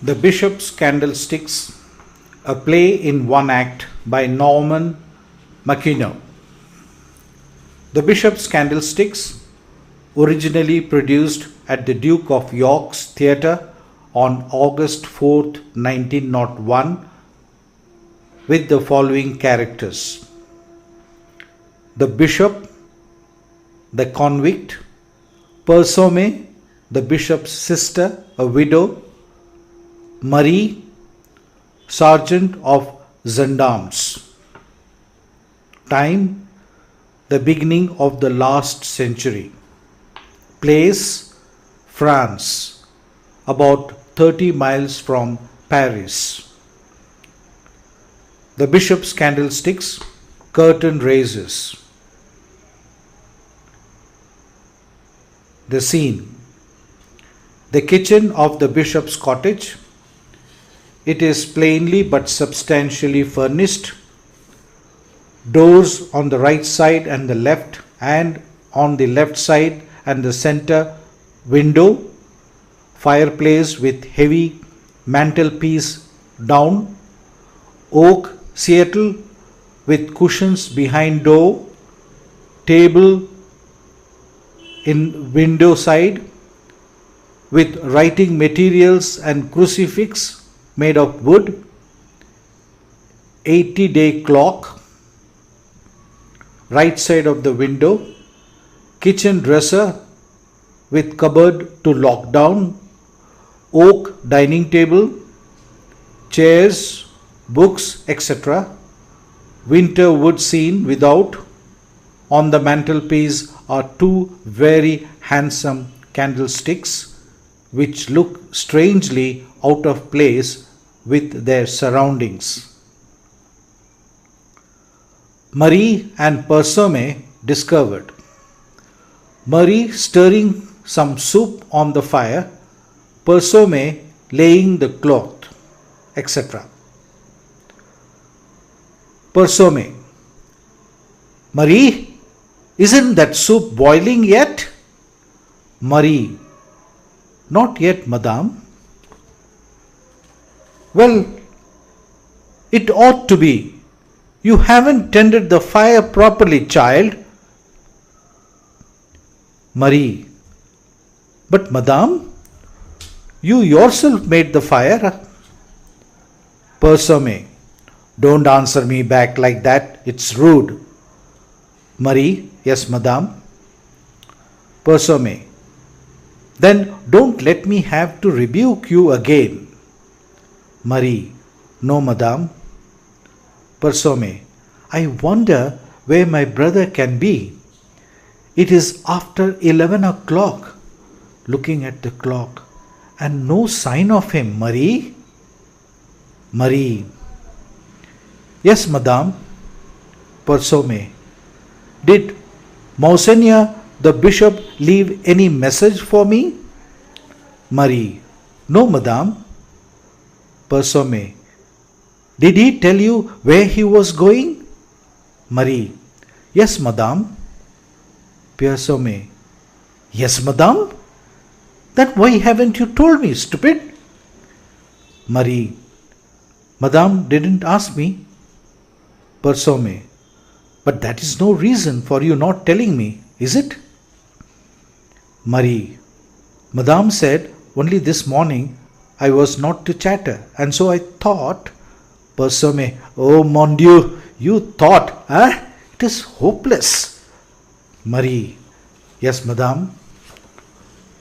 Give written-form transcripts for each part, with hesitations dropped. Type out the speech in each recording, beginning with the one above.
The Bishop's Candlesticks, a play in one act by Mckinnel. The Bishop's Candlesticks, originally produced at the Duke of York's Theatre on August 4th, 1901, with the following characters: the Bishop, the convict, Persome, the Bishop's sister, a widow, Marie, sergeant of gendarmes. Time: the beginning of the last century. Place: France, about 30 miles from Paris. The Bishop's Candlesticks, curtain raises. The scene: the kitchen of the Bishop's cottage. It is plainly but substantially furnished. Doors on the right side and the left, and on the left side and the center window. Fireplace with heavy mantelpiece down. Oak Seattle with cushions behind door. Table in window side with writing materials and crucifix made of wood. 80-day clock right side of the window. Kitchen dresser with cupboard to lock down. Oak dining table, chairs, books, etc. Winter wood scene without. On the mantelpiece are two very handsome candlesticks which look strangely out of place with their surroundings. Marie and Persome discovered. Marie stirring some soup on the fire, Persome laying the cloth, etc. Persome: Marie, isn't that soup boiling yet? Marie: not yet, madame. Well, it ought to be. You haven't tended the fire properly, child. Marie: but madame, you yourself made the fire. Persome: don't answer me back like that, it's rude. Marie: yes, madame. Persome: then don't let me have to rebuke you again. Marie: no, madame. Persome: I wonder where my brother can be. It is after 11 o'clock. Looking at the clock, and no sign of him, Marie. Marie: yes, madame. Persome: did Monseigneur the Bishop leave any message for me? Marie: no, madame. Persome: did he tell you where he was going? Marie: yes, madame. Persome: yes, madame. Then why haven't you told me, stupid? Marie: madame didn't ask me. Persome: but that is no reason for you not telling me, is it? Marie: madame said only this morning I was not to chatter, and so I thought. Persome: oh mon Dieu, you thought, eh? It is hopeless. Marie: yes, madame.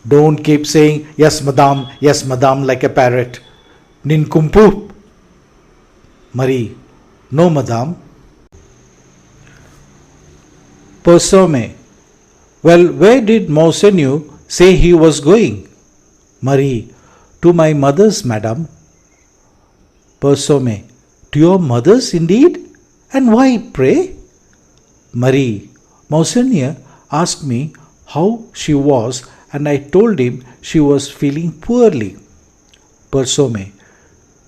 Don't keep saying yes, madame like a parrot. Ninkumpu. Marie: no, madame. Persome: well, where did Monseigneur say he was going? Marie: to my mother's, madame. Persome: to your mother's indeed? And why, pray? Marie: Monseigneur asked me how she was, and I told him she was feeling poorly. Persome: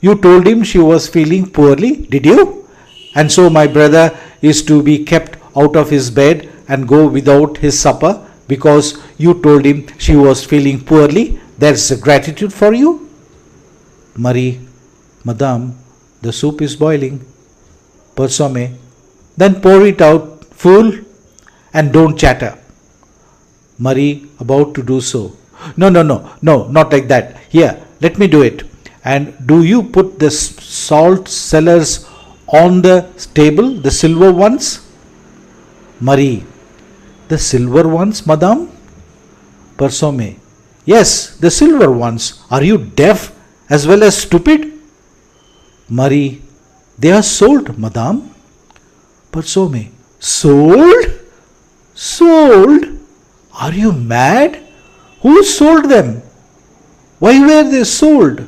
you told him she was feeling poorly, did you? And so my brother is to be kept out of his bed and go without his supper because you told him she was feeling poorly? There's gratitude for you? Marie, Madame, the soup is boiling. Persome, then pour it out, fool, and don't chatter. Marie, about to do so. No, no, no, no, not like that. Here, let me do it. And do you put the salt cellars on the table, the silver ones? Marie, the silver ones, Madame? Persome, yes, the silver ones. Are you deaf as well as stupid? Marie, they are sold, Madame. Persome, sold? Sold? Are you mad? Who sold them? Why were they sold?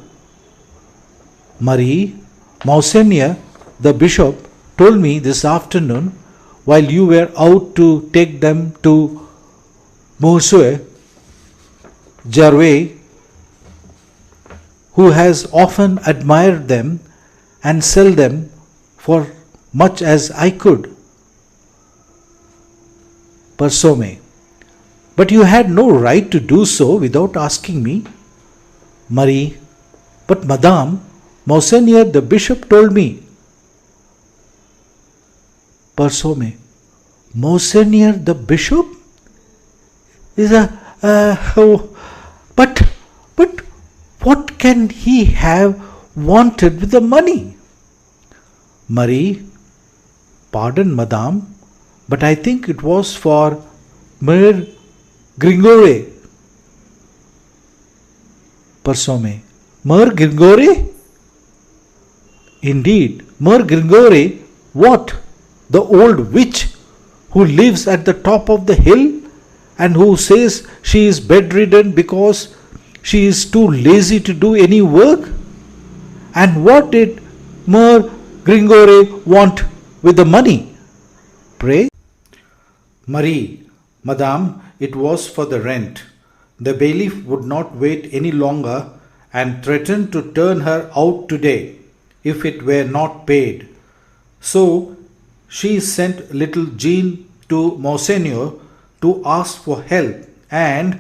Marie, Monseigneur, the bishop, told me this afternoon while you were out to take them to Monsieur Gervais, who has often admired them, and sell them for much as I could. Persome, but you had no right to do so without asking me. Marie, but Madame, Monseigneur the bishop told me. Persome, Monseigneur the bishop is but what can he have wanted with the money? Marie, pardon, Madame, but I think it was for Mere Grigore. Persome, Mere Grigore? Indeed, Mere Grigore, what? The old witch who lives at the top of the hill and who says she is bedridden because she is too lazy to do any work? And what did Mere Grigore want with the money? Pray? Marie, Madame, it was for the rent. The bailiff would not wait any longer and threatened to turn her out today if it were not paid. So she sent little Jean to Monseigneur to ask for help, and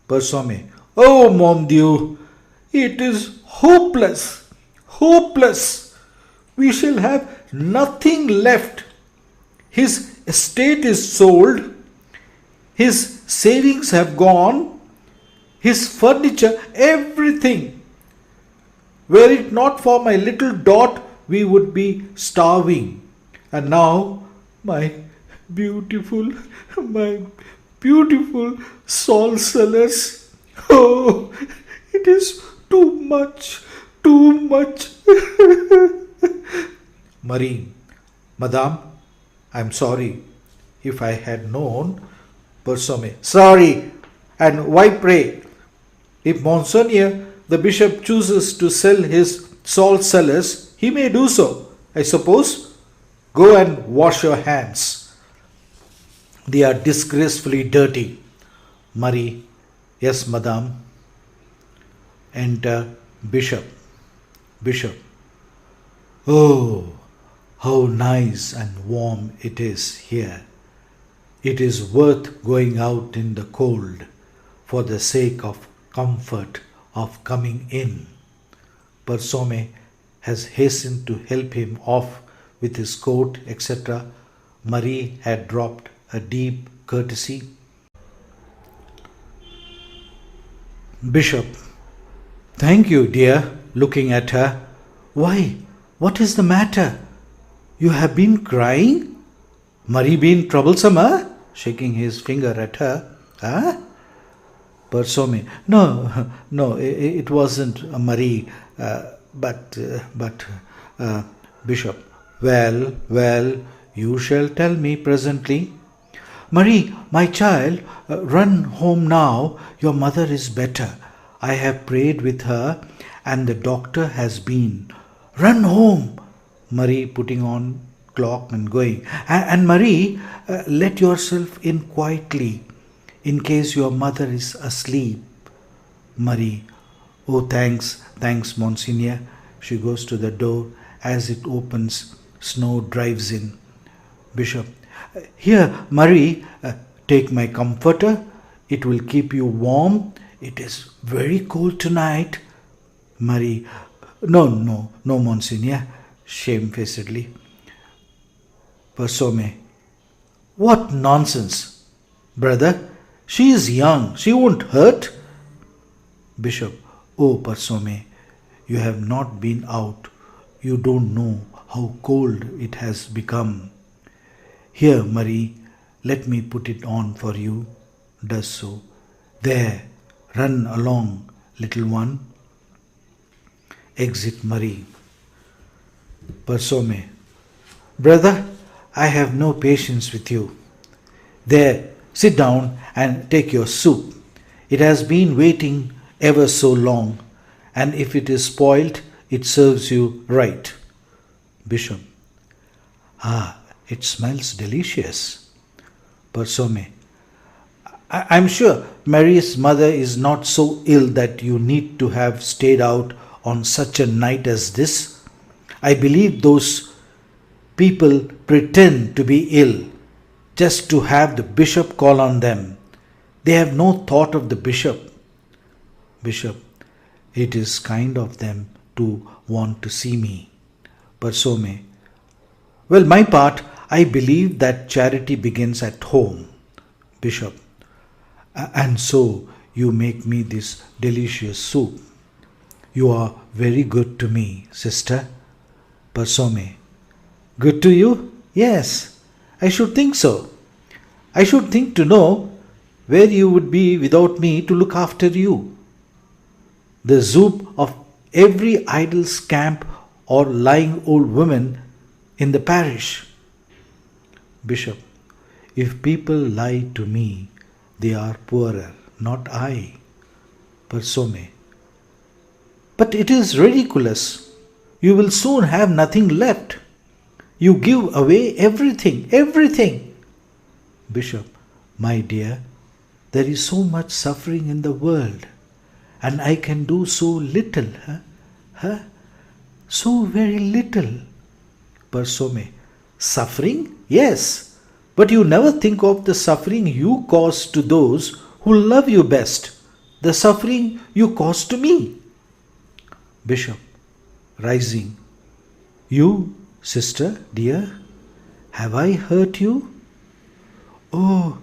Persome, oh mon Dieu, it is hopeless, hopeless. We shall have nothing left. His estate is sold, his savings have gone, his furniture, everything. Were it not for my little Dot, we would be starving. And now my beautiful salt cellars. Oh, it is too much, too much. Marie, Madame, I am sorry. If I had known. Persome, sorry. And why pray? If Monseigneur the bishop chooses to sell his salt cellars, he may do so, I suppose. Go and wash your hands. They are disgracefully dirty. Marie, yes, Madame. Enter Bishop. Bishop, oh, how nice and warm it is here. It is worth going out in the cold for the sake of comfort of coming in. Persome has hastened to help him off with his coat, etc. Marie had dropped a deep courtesy. Bishop, thank you, dear, looking at her. Why, what is the matter? You have been crying? Marie been troublesome, huh? Shaking his finger at her. Huh? Persome, no, it wasn't Marie, but Bishop, well, you shall tell me presently. Marie, my child, run home now. Your mother is better. I have prayed with her and the doctor has been. Run home. Marie putting on cloak and going. And Marie, let yourself in quietly in case your mother is asleep. Marie, oh thanks, Monseigneur. She goes to the door. As it opens, snow drives in. Bishop, here, Marie, take my comforter. It will keep you warm. It is very cold tonight. Marie, No, no, no, Monsignor, shamefacedly. Persome. What nonsense! Brother, she is young, she won't hurt. Bishop. Oh, Persome, you have not been out. You don't know how cold it has become. Here, Marie, let me put it on for you. Does so. There, run along, little one. Exit Marie. Persome. Brother, I have no patience with you. There, sit down and take your soup. It has been waiting ever so long, and if it is spoilt, it serves you right. Bishop. Ah, it smells delicious. Persome. I'm sure Mary's mother is not so ill that you need to have stayed out on such a night as this. I believe those people pretend to be ill just to have the bishop call on them. They have no thought of the bishop. Bishop. It is kind of them to want to see me. Persome. Well, my part, I believe that charity begins at home. Bishop. And so you make me this delicious soup. You are very good to me, sister. Persome. Good to you? Yes, I should think so. I should think to know where you would be without me to look after you. The soup of every idle scamp or lying old woman in the parish. Bishop. If people lie to me, they are poorer, not I. Persome. But it is ridiculous. You will soon have nothing left. You give away everything, everything. Bishop. My dear, there is so much suffering in the world, and I can do so little. Huh? So very little. Persome. Suffering? Yes. But you never think of the suffering you cause to those who love you best. The suffering you cause to me. Bishop. Rising. You, sister, dear, have I hurt you? Oh,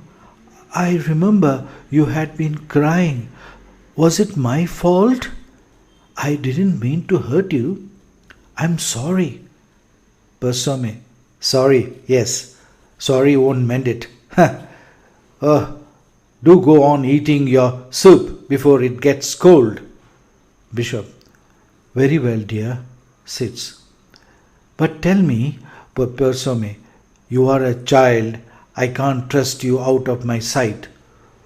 I remember you had been crying. Was it my fault? I didn't mean to hurt you. I'm sorry. Persome. Sorry, yes. Sorry won't mend it. Do go on eating your soup before it gets cold. Bishop. Very well, dear. Sits. But tell me, Persome, you are a child. I can't trust you out of my sight.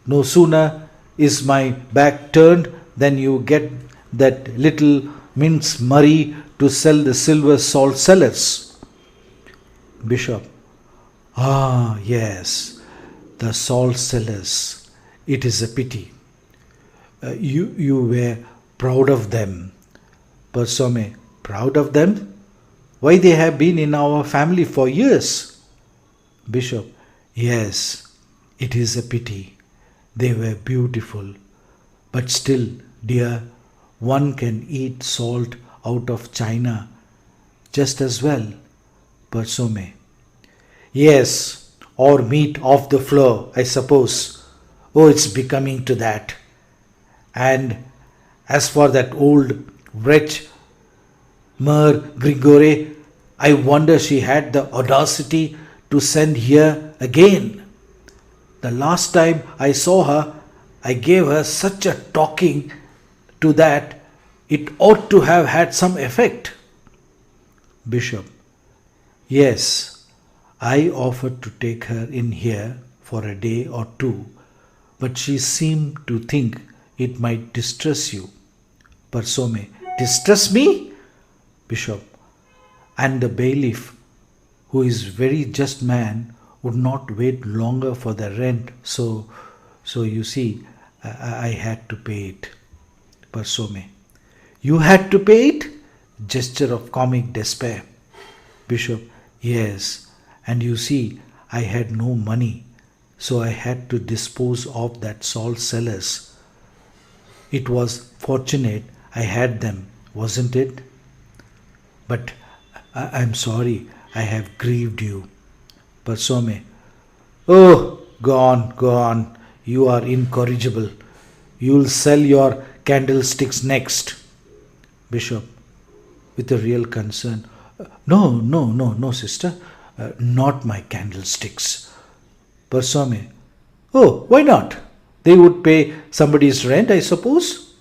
No sooner is my back turned than you get that little mince Murray to sell the silver salt cellars. Bishop. Ah, yes, the salt cellars. It is a pity. You were proud of them. Persome. Proud of them? Why, they have been in our family for years. Bishop. Yes, it is a pity. They were beautiful. But still, dear, one can eat salt out of China just as well. Persome. Yes, or meat off the floor, I suppose. Oh, it's becoming to that. And as for that old wretch, Mère Grigore, I wonder she had the audacity to send here again. The last time I saw her, I gave her such a talking to that it ought to have had some effect. Bishop. Yes, I offered to take her in here for a day or two, but she seemed to think it might distress you. Persome. Distress me? Bishop. And the bailiff, who is very just man, would not wait longer for the rent, so you see, I had to pay it. Persome. You had to pay it? Gesture of comic despair. Bishop. Yes, and you see, I had no money, so I had to dispose of that salt cellars. It was fortunate I had them, wasn't it? But I'm sorry I have grieved you. Persome. Oh, go on. You are incorrigible. You'll sell your candlesticks next. Bishop, with a real concern. No, sister. Not my candlesticks. Persome. Oh, why not? They would pay somebody's rent, I suppose.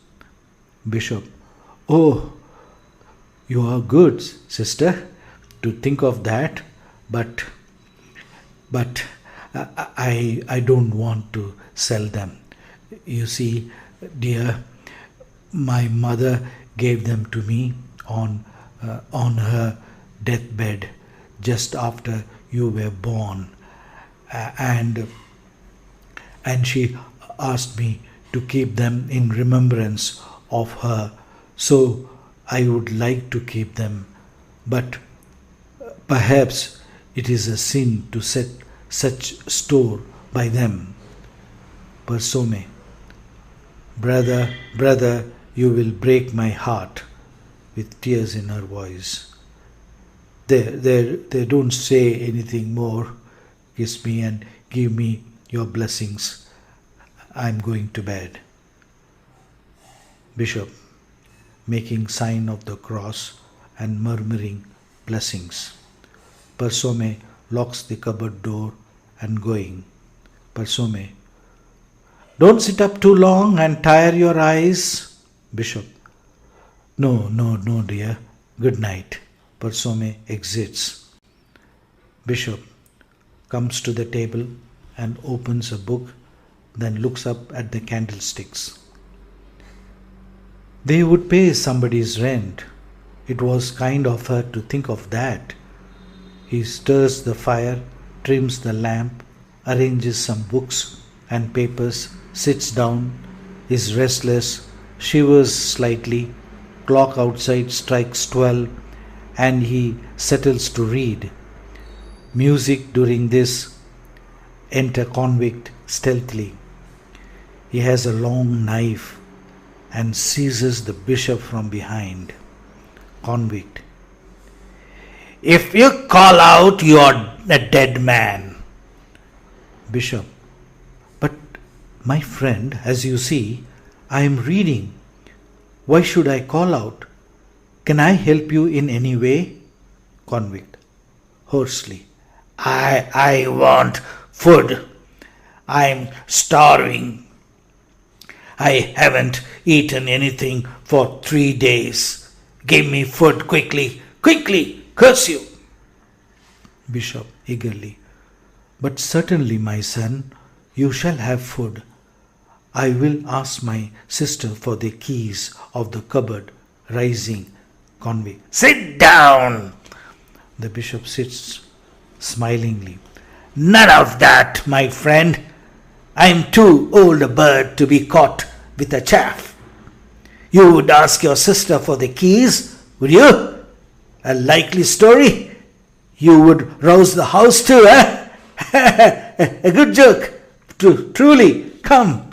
Bishop. Oh, you are good, sister, to think of that, but I don't want to sell them. You see, dear, my mother gave them to me on her deathbed just after you were born, and she asked me to keep them in remembrance of her. So I would like to keep them, but perhaps it is a sin to set such store by them. Persome. Brother, you will break my heart, with tears in her voice. There, don't say anything more. Kiss me and give me your blessings. I'm going to bed. Bishop, making sign of the cross and murmuring blessings. Persome locks the cupboard door and going. Persome. Don't sit up too long and tire your eyes. Bishop. No, dear. Good night. Persome exits. Bishop comes to the table and opens a book, then looks up at the candlesticks. They would pay somebody's rent. It was kind of her to think of that. He stirs the fire, trims the lamp, arranges some books and papers, sits down, is restless, shivers slightly, clock outside strikes 12, and he settles to read. Music during this. Enter convict stealthily. He has a long knife and seizes the bishop from behind. Convict. If you call out, you are a dead man. Bishop. But my friend, as you see, I am reading. Why should I call out? Can I help you in any way? Convict. Hoarsely. I want food. I'm starving. I haven't eaten anything for 3 days. Give me food quickly, curse you. Bishop eagerly. But certainly, my son, you shall have food. I will ask my sister for the keys of the cupboard. Rising. Convict. Sit down. The bishop sits smilingly. None of that, my friend. I'm too old a bird to be caught with a chaff. You would ask your sister for the keys, would you? A likely story. You would rouse the house too, eh? A good joke. Truly. Come.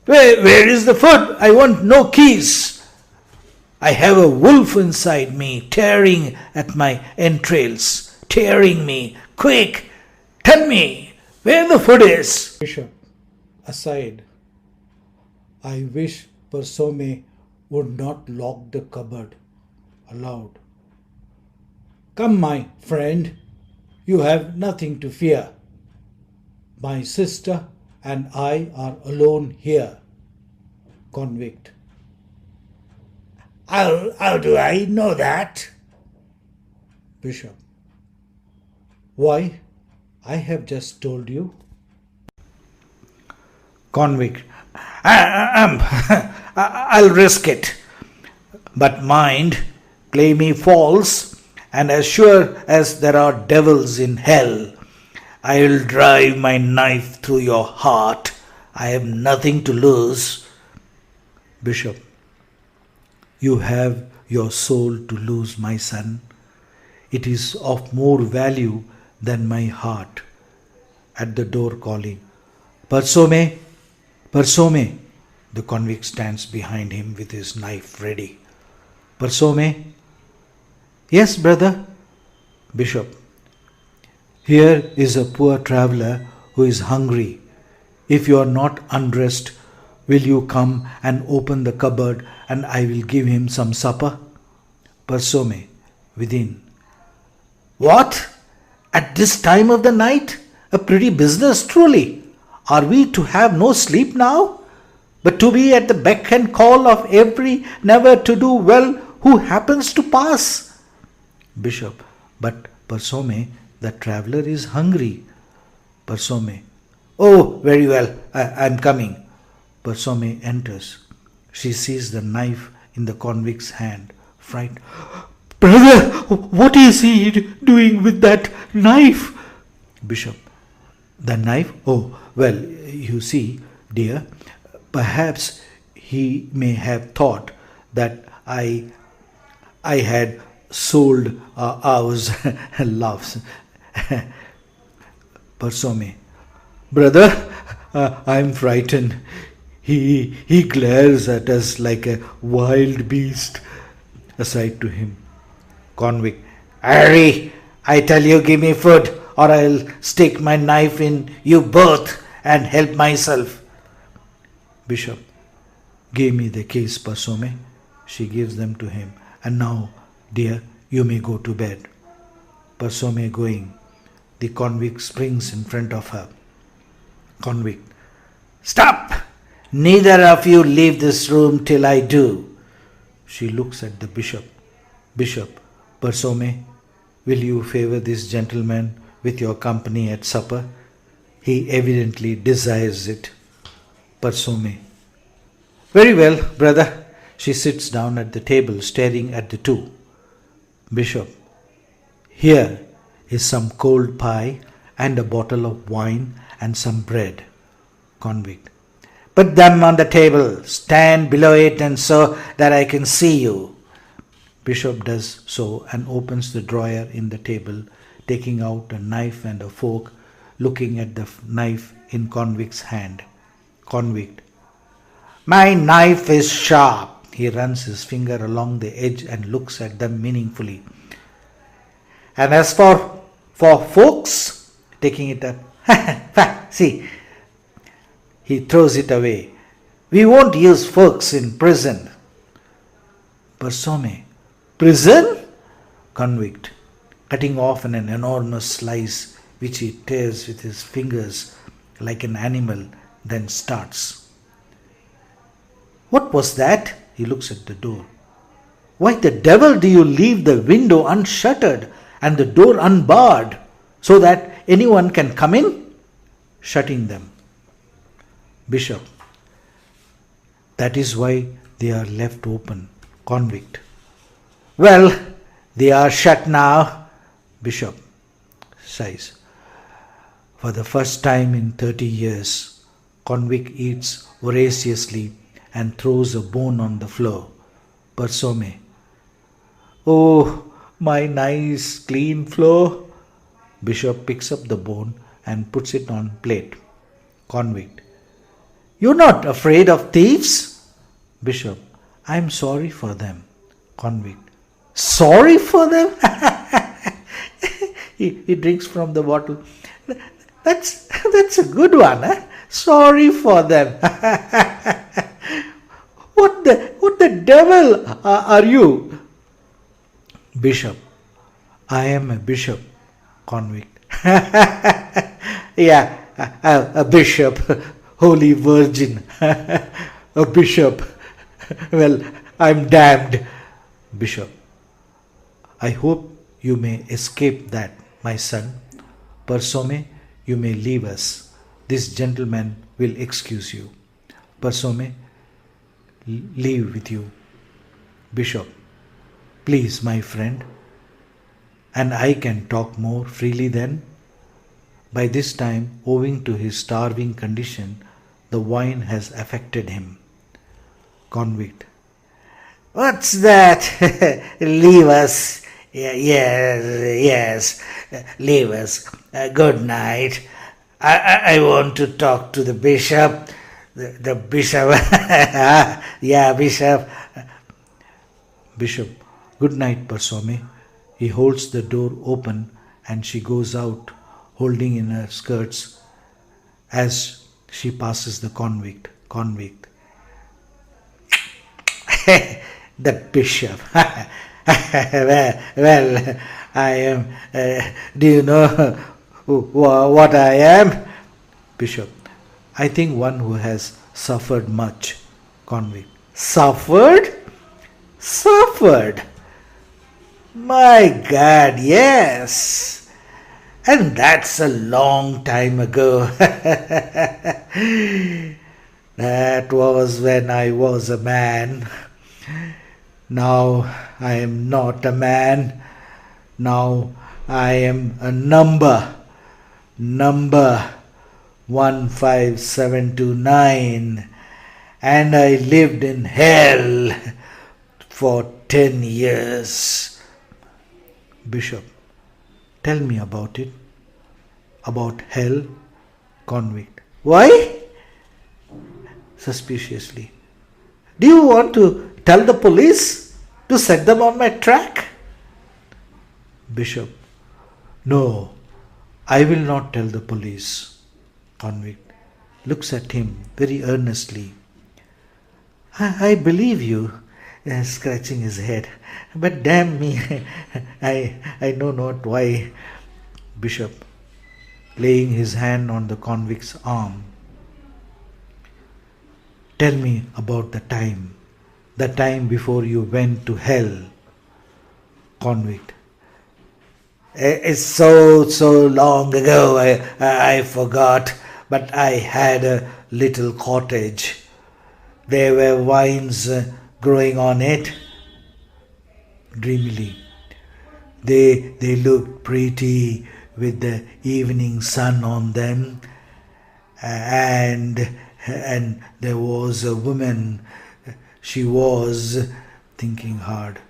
Where is the food? I want no keys. I have a wolf inside me, tearing at my entrails. Tearing me. Quick. Tell me where the food is. Bishop. Aside. I wish Persome would not lock the cupboard. Aloud. Come, my friend. You have nothing to fear. My sister and I are alone here. Convict. How do I know that? Bishop. Why? I have just told you. Convict. I'll risk it. But mind, play me false, and as sure as there are devils in hell, I'll drive my knife through your heart. I have nothing to lose. Bishop. You have your soul to lose, my son. It is of more value than my heart. At the door calling, Persome, Persome. The convict stands behind him with his knife ready. Persome. Yes, brother. Bishop. Here is a poor traveler who is hungry. If you are not undressed, will you come and open the cupboard and I will give him some supper? Persome, within. What? At this time of the night? A pretty business truly. Are we to have no sleep now? But to be at the beck and call of every never to do well who happens to pass? Bishop. But Persome, the traveller is hungry. Persome. Oh, very well, I am coming. Persome enters. She sees the knife in the convict's hand. Frightened. Brother, what is he doing with that knife? Bishop. The knife? Oh, well, you see, dear, perhaps he may have thought that I had sold ours. Laughs. Persome. Brother, I'm frightened. He glares at us like a wild beast. Aside to him. Convict. Harry, I tell you, give me food, or I'll stick my knife in you both and help myself. Bishop. Give me the keys, Persome. She gives them to him. And now, dear, you may go to bed. Persome going. The convict springs in front of her. Convict. Stop! Neither of you leave this room till I do. She looks at the bishop. Bishop. Persome, will you favor this gentleman with your company at supper? He evidently desires it. Persome. Very well, brother. She sits down at the table staring at the two. Bishop. Here is some cold pie and a bottle of wine and some bread. Convict. Put them on the table. Stand below it and so that I can see you. Bishop does so and opens the drawer in the table, taking out a knife and a fork, looking at the knife in convict's hand. Convict. My knife is sharp. He runs his finger along the edge and looks at them meaningfully. And as for forks, taking it up, see, he throws it away. We won't use forks in prison. Persome. Prison? Convict. Cutting off an enormous slice which he tears with his fingers like an animal, then starts. What was that? He looks at the door. Why the devil do you leave the window unshuttered and the door unbarred so that anyone can come in? Shutting them. Bishop. That is why they are left open. Convict. Well, they are shut now. Bishop sighs. For the first time in 30 years, convict eats voraciously and throws a bone on the floor. Persome. Oh, my nice clean floor. Bishop picks up the bone and puts it on plate. Convict. You're not afraid of thieves? Bishop. I'm sorry for them. Convict. Sorry for them? he drinks from the bottle. That's a good one. Sorry for them. What the devil are you? Bishop. I am a bishop. Convict. Yeah, a bishop. Holy Virgin. A bishop. Well, I'm damned. Bishop. I hope you may escape that, my son. Persome, you may leave us. This gentleman will excuse you. Persome, leave with you. Bishop. Please, my friend. And I can talk more freely then. By this time, owing to his starving condition, the wine has affected him. Convict. What's that? Leave us. Yes, leave us. Good night. I want to talk to the bishop. The bishop. Yeah, bishop. Bishop. Good night, Persome. He holds the door open and she goes out, holding in her skirts as she passes the convict. Convict. That bishop. well, I am. Do you know what I am? Bishop. I think one who has suffered much. Convict. Suffered? Suffered. My God, yes. And that's a long time ago. That was when I was a man. Now I am not a man. Now I am a number. Number 15729. And I lived in hell for 10 years. Bishop, tell me about it. About hell. Convict. Why? Suspiciously. Do you want to tell the police to set them on my track? Bishop. No, I will not tell the police. Convict looks at him very earnestly. I believe you, scratching his head. But damn me, I know not why. Bishop, laying his hand on the convict's arm. Tell me about the time before you went to hell. Convict. It's so long ago, I forgot, but I had a little cottage. There were vines growing on it. Dreamily. They looked pretty with the evening sun on them, and there was a woman. She was thinking hard.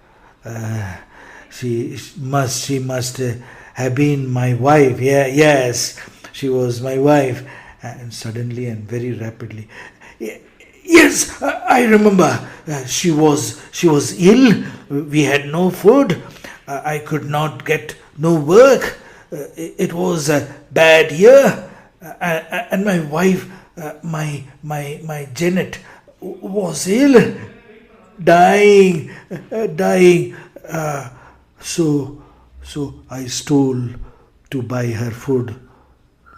She must have been my wife. Yeah, yes, she was my wife. And suddenly and very rapidly, yes, I remember. She was ill. We had no food. I could not get no work. It was a bad year, and my wife, my Janet, was ill, dying. So I stole to buy her food.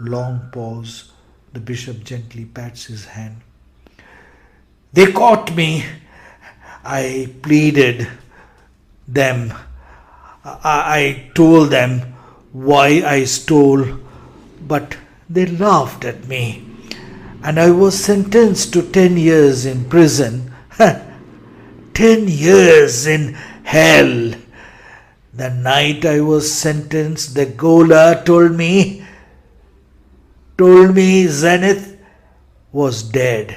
Long pause. The bishop gently pats his hand. They caught me. I pleaded them. I told them why I stole, but they laughed at me. And I was sentenced to 10 years in prison. 10 years in hell. The night I was sentenced, the gaoler told me Zenith was dead.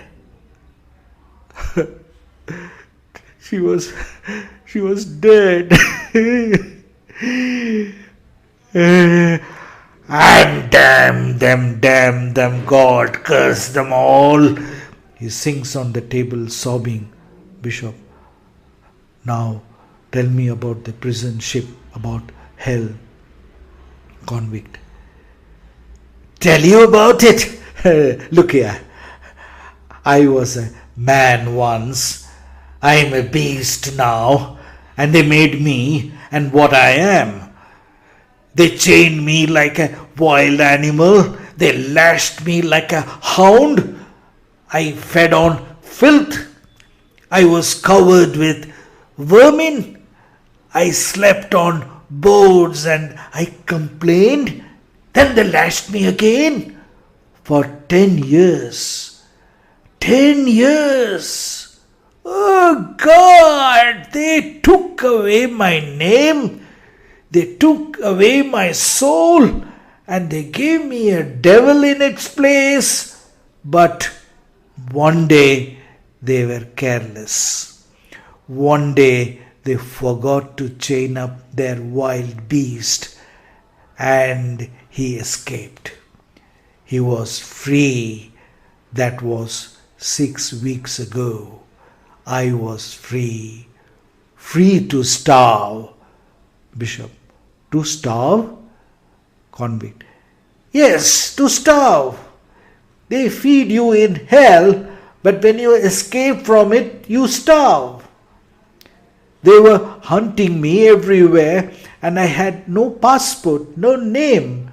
She was dead. And damn them, God curse them all. He sinks on the table sobbing. Bishop, now tell me about the prison ship, about hell. Convict. Tell you about it? Look here. I was a man once. I am a beast now. And they made me and what I am. They chained me like a wild animal. They lashed me like a hound. I fed on filth. I was covered with vermin. I slept on boards and I complained. Then they lashed me again for 10 years. 10 years. Oh God, they took away my name. They took away my soul and they gave me a devil in its place. But one day they were careless. One day they forgot to chain up their wild beast and he escaped. He was free. That was 6 weeks ago. I was free. Free to starve. Bishop, To starve? Convict. Yes, to starve. They feed you in hell, but when you escape from it, you starve. They were hunting me everywhere, and I had no passport, no name.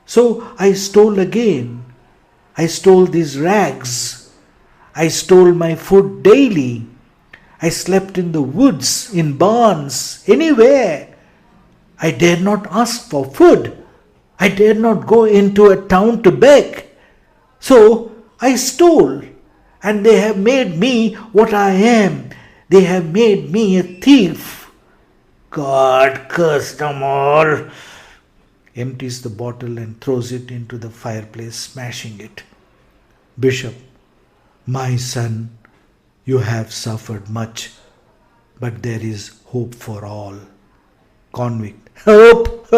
So I stole again. I stole these rags. I stole my food daily. I slept in the woods, in barns, anywhere. I dared not ask for food. I dared not go into a town to beg. So I stole, and they have made me what I am. They have made me a thief. God curse them all. Empties the bottle and throws it into the fireplace, smashing it. Bishop. My son, you have suffered much, but there is hope for all. Convict. Hope!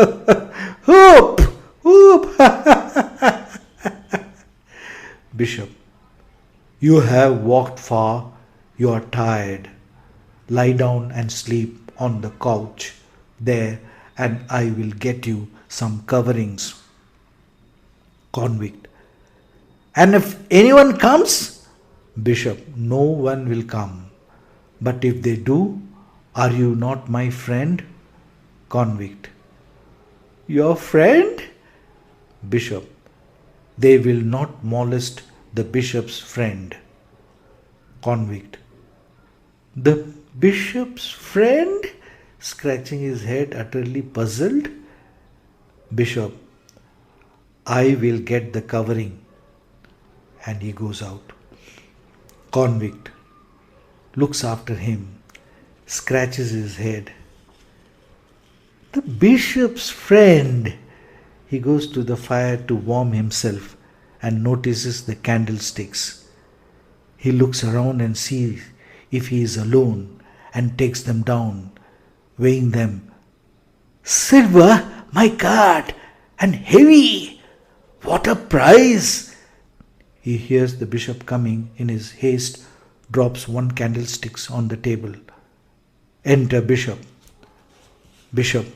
Hope! Hope! Bishop. You have walked far, you are tired. Lie down and sleep on the couch there, and I will get you some coverings. Convict. And if anyone comes? Bishop. No one will come. But if they do, are you not my friend? Convict. Your friend? Bishop. They will not molest the bishop's friend. Convict. The bishop's friend? Scratching his head, utterly puzzled. Bishop. I will get the covering. And he goes out. Convict. Looks after him. Scratches his head. The bishop's friend. He goes to the fire to warm himself and notices the candlesticks. He looks around and sees if he is alone and takes them down, weighing them. Silver, my God, and heavy. What a prize! He hears the bishop coming. In his haste, drops one candlestick on the table. Enter bishop. Bishop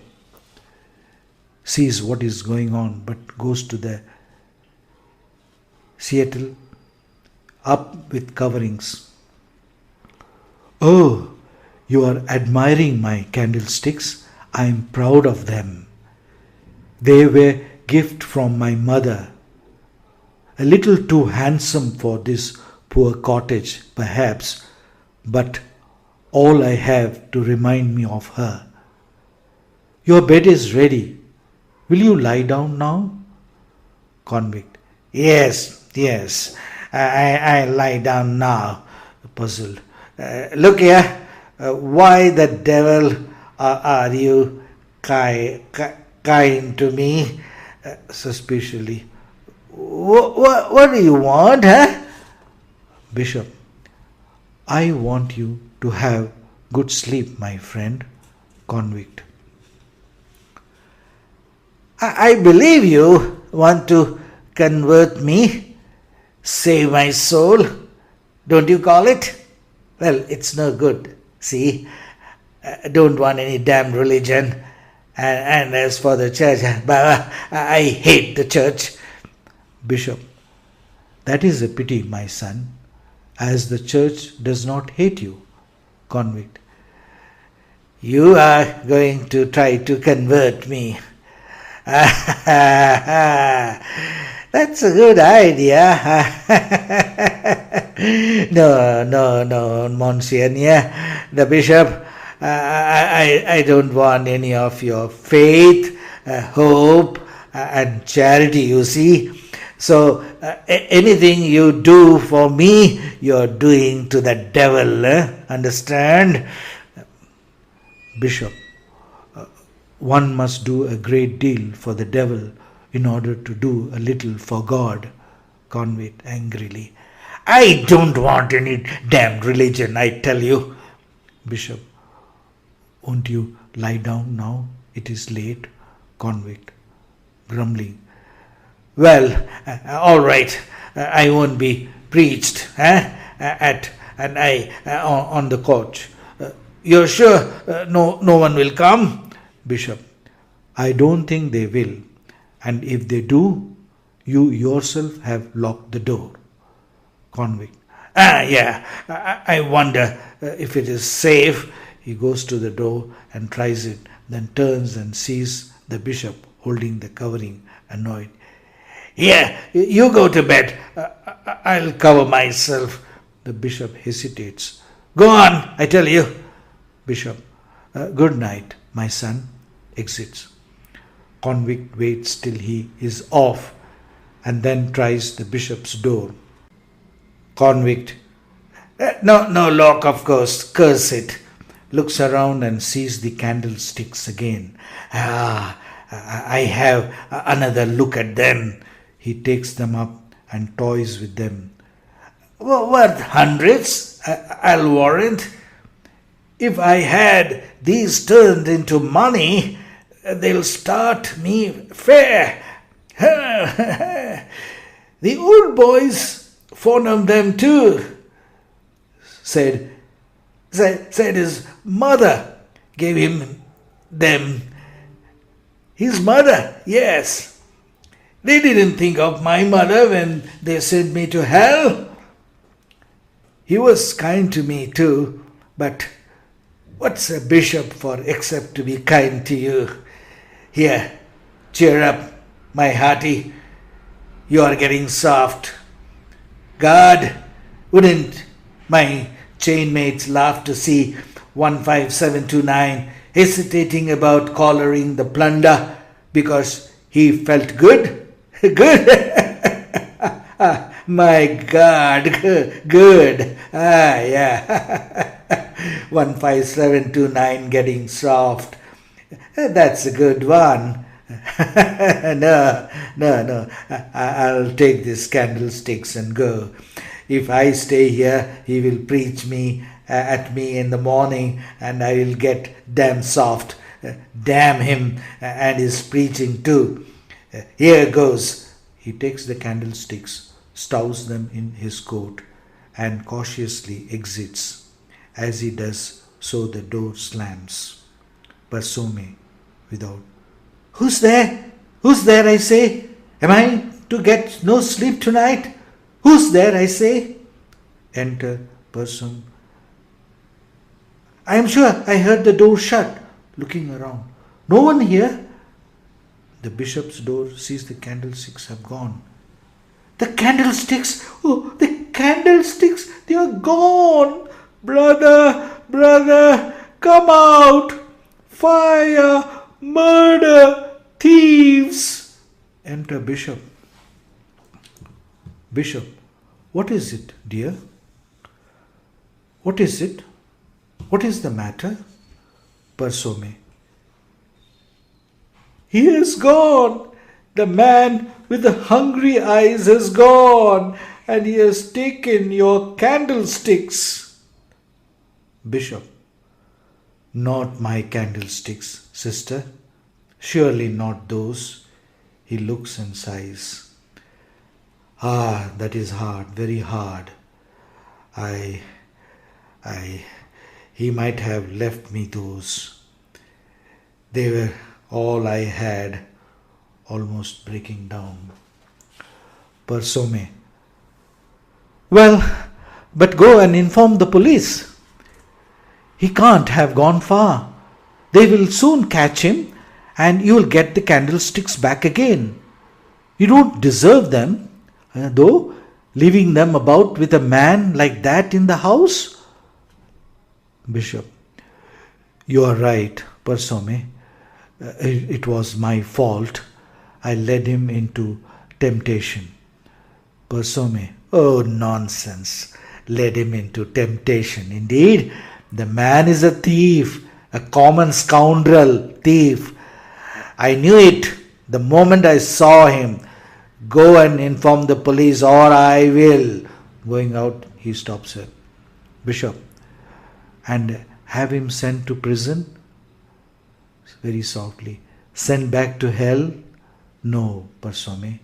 sees what is going on, but goes to the settle up with coverings. Oh, you are admiring my candlesticks. I am proud of them. They were gift from my mother. A little too handsome for this poor cottage, perhaps, but all I have to remind me of her. Your bed is ready. Will you lie down now? Convict. Yes, yes. I lie down now. Puzzled. Look here. Why the devil are you kind to me? Suspiciously. What do you want, huh? Bishop. I want you to have good sleep, my friend. Convict. I believe you want to convert me, save my soul, don't you call it? Well, it's no good, see. Don't want any damn religion. And as for the church, I hate the church. Bishop. That is a pity, my son, as the church does not hate you. Convict. You are going to try to convert me. That's a good idea. No, Monsignor, the bishop, I don't want any of your faith, hope, and charity, you see. So anything you do for me, you're doing to the devil, understand? Bishop. One must do a great deal for the devil in order to do a little for God. Convict angrily. I don't want any damned religion, I tell you. Bishop. Won't you lie down now? It is late. Convict. Grumbling. Well, all right. I won't be preached on the couch. You're sure no one will come? Bishop. I don't think they will. And if they do, you yourself have locked the door. Convict. Yeah, I wonder if it is safe. He goes to the door and tries it, then turns and sees the bishop holding the covering, annoyed. Yeah, you go to bed. I'll cover myself. The bishop hesitates. Go on, I tell you. Bishop. Good night, my son. Exits. Convict waits till he is off and then tries the bishop's door. Convict. No lock, of course. Curse it. Looks around and sees the candlesticks again. I have another look at them. He takes them up and toys with them. Worth hundreds, I'll warrant. If I had these turned into money, they'll start me fair. The old boys found them too, said his mother gave him them. His mother, yes. They didn't think of my mother when they sent me to hell. He was kind to me too, but what's a bishop for except to be kind to you? Here, cheer up, my hearty. You are getting soft. God, wouldn't my chainmates laugh to see 15729 hesitating about collaring the plunder because he felt good? Good. My God, good. Yeah. 15729 getting soft. That's a good one. No. I'll take these candlesticks and go. If I stay here, he will preach at me in the morning and I will get damn soft. Damn him and his preaching too. Here goes. He takes the candlesticks, stows them in his coat, and cautiously exits. As he does so, the door slams. Parsome, without. Who's there? Who's there, I say? Am I to get no sleep tonight? Who's there, I say? Enter Parsome. I am sure I heard the door shut. Looking around. No one here? The bishop's door sees the candlesticks have gone. The candlesticks! Oh, the candlesticks! They are gone! Brother, come out! Fire! Murder! Thieves! Enter bishop. Bishop, what is it, dear? What is it? What is the matter? Parsome. He is gone. The man with the hungry eyes has gone, and he has taken your candlesticks. Bishop. Not my candlesticks, sister. Surely not those. He looks and sighs. That is hard, very hard. He might have left me those. They were all I had, almost breaking down. Parsome. Well, but go and inform the police. He can't have gone far. They will soon catch him and you will get the candlesticks back again. You don't deserve them, though, leaving them about with a man like that in the house. Bishop. You are right, Parsome. It was my fault. I led him into temptation. Parsome. Oh, nonsense. Led him into temptation. Indeed, the man is a thief, a common scoundrel, thief. I knew it the moment I saw him. Go and inform the police or I will. Going out, he stops her. Bishop. And have him sent to prison? Very softly. Sent back to hell? No, Parsome.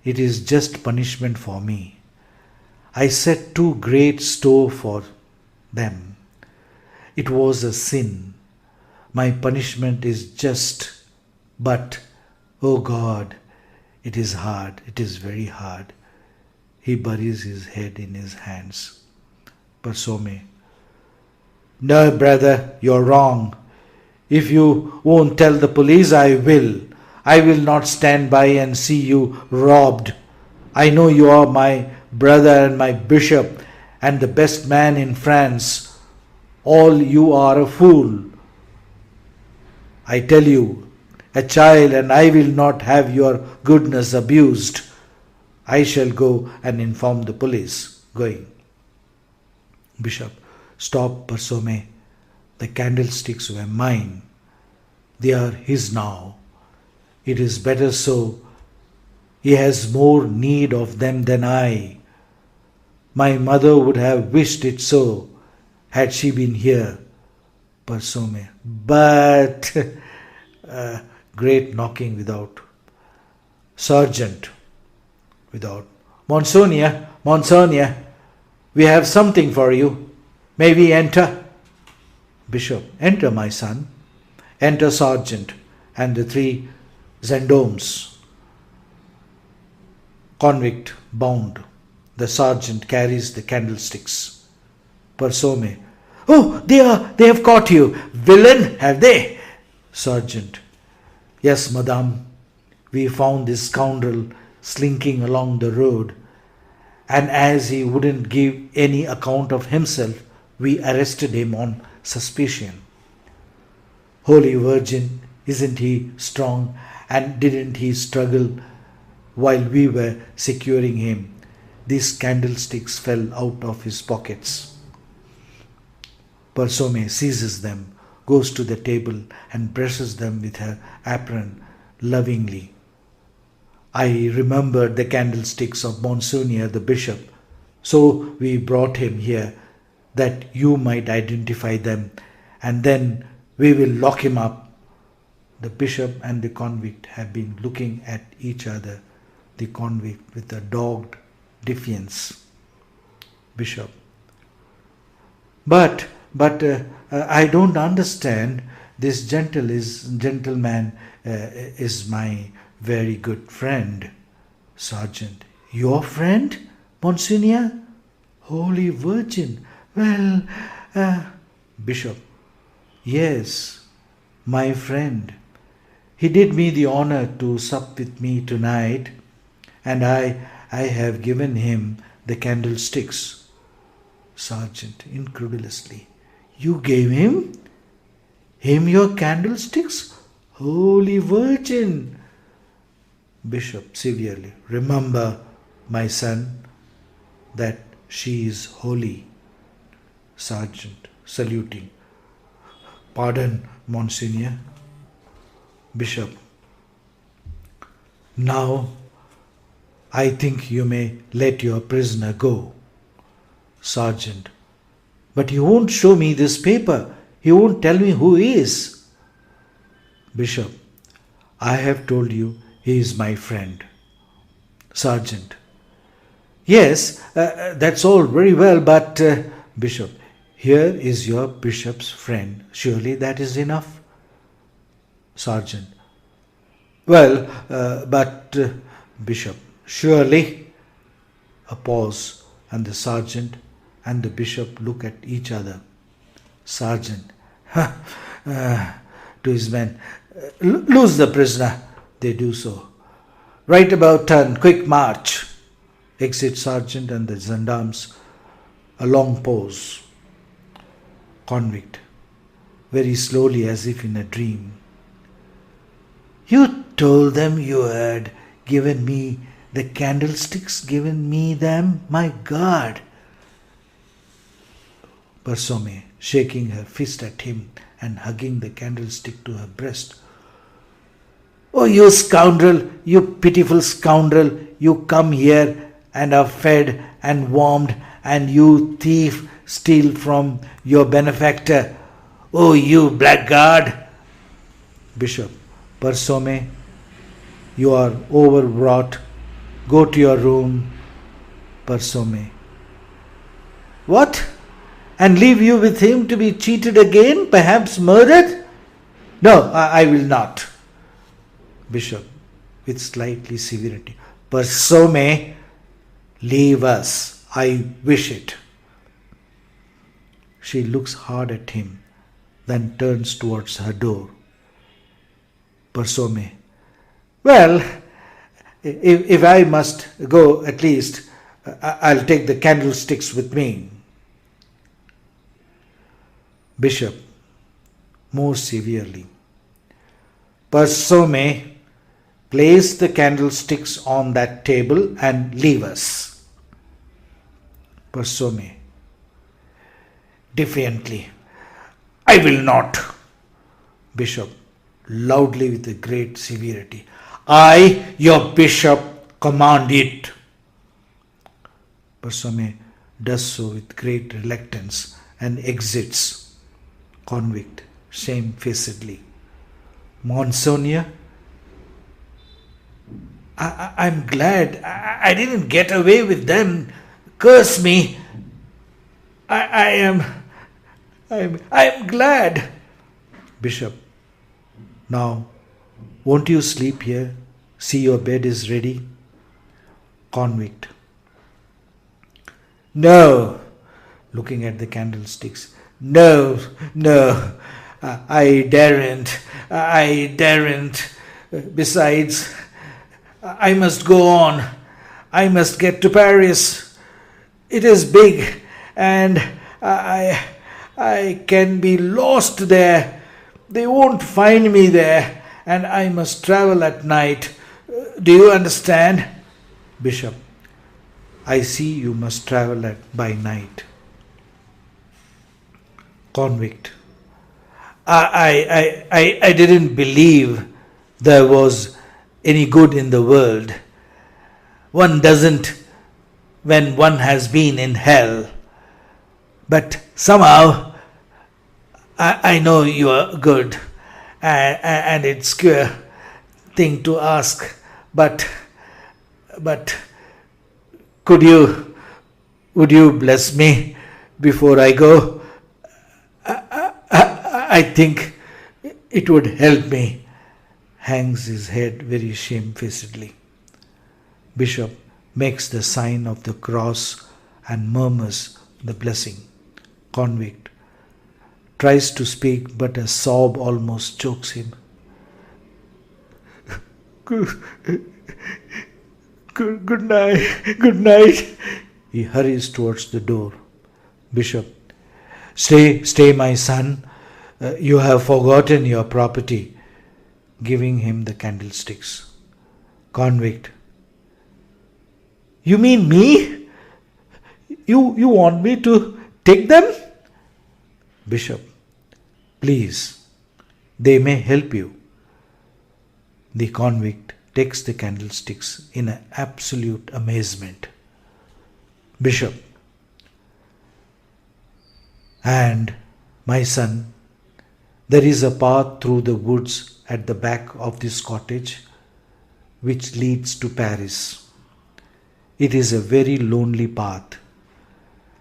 It is just punishment for me. I set too great store for them. It was a sin. My punishment is just But, oh God, it is hard, it is very hard. He buries his head in his hands. Parsome, no, brother, you're wrong. If you won't tell the police, I will. I will not stand by and see you robbed. I know you are my brother and my bishop and the best man in France. All you are a fool. I tell you, a child, and I will not have your goodness abused. I shall go and inform the police. Going. Bishop, stop, Parsome. The candlesticks were mine. They are his now. It is better so. He has more need of them than I. My mother would have wished it so, had she been here. Parsome, but great knocking without. Sergeant, without. Monsonia, Monsonia, we have something for you. May we enter? Bishop, enter, my son. Enter sergeant and the 3 gendarmes. Convict bound. The sergeant carries the candlesticks. Parsome, oh, they have caught you. Villain, have they? Sergeant, yes, madame. We found this scoundrel slinking along the road, and as he wouldn't give any account of himself, we arrested him on suspicion. Holy Virgin, isn't he strong? And didn't he struggle while we were securing him? These candlesticks fell out of his pockets. Parsome seizes them, goes to the table and brushes them with her apron lovingly. I remembered the candlesticks of Monsignor the bishop, so we brought him here that you might identify them, and then we will lock him up. The bishop and the convict have been looking at each other, the convict with a dogged defiance. Bishop, but I don't understand. This gentleman is my very good friend. Sergeant, your friend, Monsignor? Holy Virgin. Well, Bishop, yes, my friend. He did me the honor to sup with me tonight, and I have given him the candlesticks. Sergeant, incredulously, you gave him your candlesticks? Holy Virgin. Bishop, severely, remember, my son, that she is holy. Sergeant, saluting, pardon, Monsignor. Bishop, now I think you may let your prisoner go. Sergeant, but he won't show me this paper. He won't tell me who he is. Bishop, I have told you he is my friend. Sergeant, yes, that's all very well, but Bishop, here is your bishop's friend. Surely that is enough. Sergeant, well, but Bishop, surely. A pause, and the sergeant and the bishop look at each other. Sergeant, to his men, loose the prisoner. They do so. Right about turn, quick march. Exit sergeant and the gendarmes. A long pause. Convict, very slowly as if in a dream. You told them you had given me the candlesticks, given me them? My God. Parsome, shaking her fist at him and hugging the candlestick to her breast. Oh, you scoundrel, you pitiful scoundrel, you come here and are fed and warmed, and you thief steal from your benefactor. Oh, you blackguard. Bishop, Parsome, you are overwrought. Go to your room. Parsome, what? And leave you with him to be cheated again, perhaps murdered? No, I will not. Bishop, with slightly severity. Persome, leave us. I wish it. She looks hard at him, then turns towards her door. Persome, well, if I must go, at least I'll take the candlesticks with me. Bishop, more severely. Persome, place the candlesticks on that table and leave us. Persome, defiantly, I will not. Bishop, loudly with a great severity, I, your bishop, command it. Persome does so with great reluctance and exits. Convict, shamefacedly. Monseigneur, I'm glad I didn't get away with them. Curse me. I am glad. Bishop, now, won't you sleep here? See, your bed is ready. Convict, no. Looking at the candlesticks, no, I daren't. Besides, I must go on. I must get to Paris. It is big, and I can be lost there. They won't find me there, and I must travel at night. Do you understand? Bishop, I see you must travel by night. Convict, I didn't believe there was any good in the world. One doesn't when one has been in hell. But somehow, I know you are good, and it's a queer thing to ask, but would you bless me before I go? I think it would help me. Hangs his head very shamefacedly. Bishop makes the sign of the cross and murmurs the blessing. Convict tries to speak, but a sob almost chokes him. Good night. He hurries towards the door. Bishop, stay, my son. You have forgotten your property. Giving him the candlesticks. Convict, you mean me? You want me to take them? Bishop, please, they may help you. The convict takes the candlesticks in absolute amazement. Bishop, and my son, there is a path through the woods at the back of this cottage which leads to Paris. It is a very lonely path,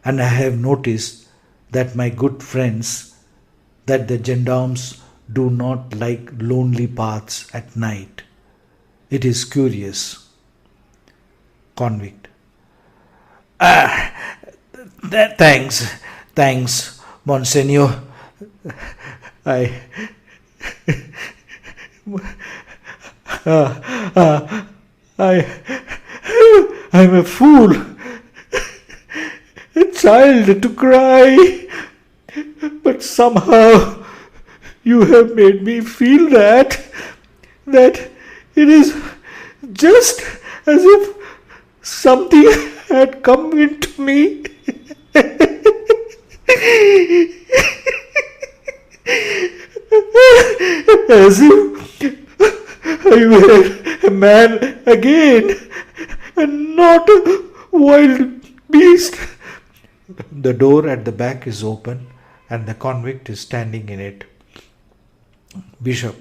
and I have noticed that my good friends, that the gendarmes do not like lonely paths at night. It is curious. Convict, thanks, Monseigneur. I'm a fool, a child to cry, but somehow you have made me feel that it is just as if something had come into me. As if I were a man again, and not a wild beast. The door at the back is open, and the convict is standing in it. Bishop,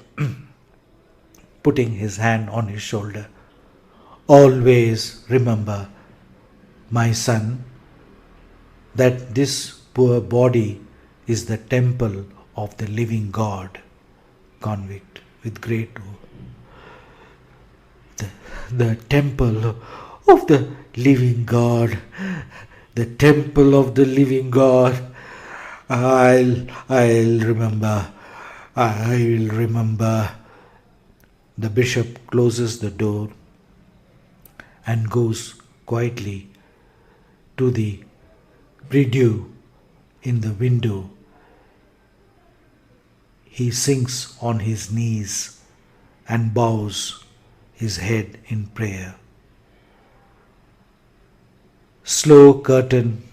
putting his hand on his shoulder, always remember, my son, that this poor body is the temple of the living God. Convict, with great The temple of the living God. The temple of the living God. I'll remember. I will remember. The bishop closes the door and goes quietly to the prie-dieu in the window. He sinks on his knees and bows his head in prayer. Slow curtain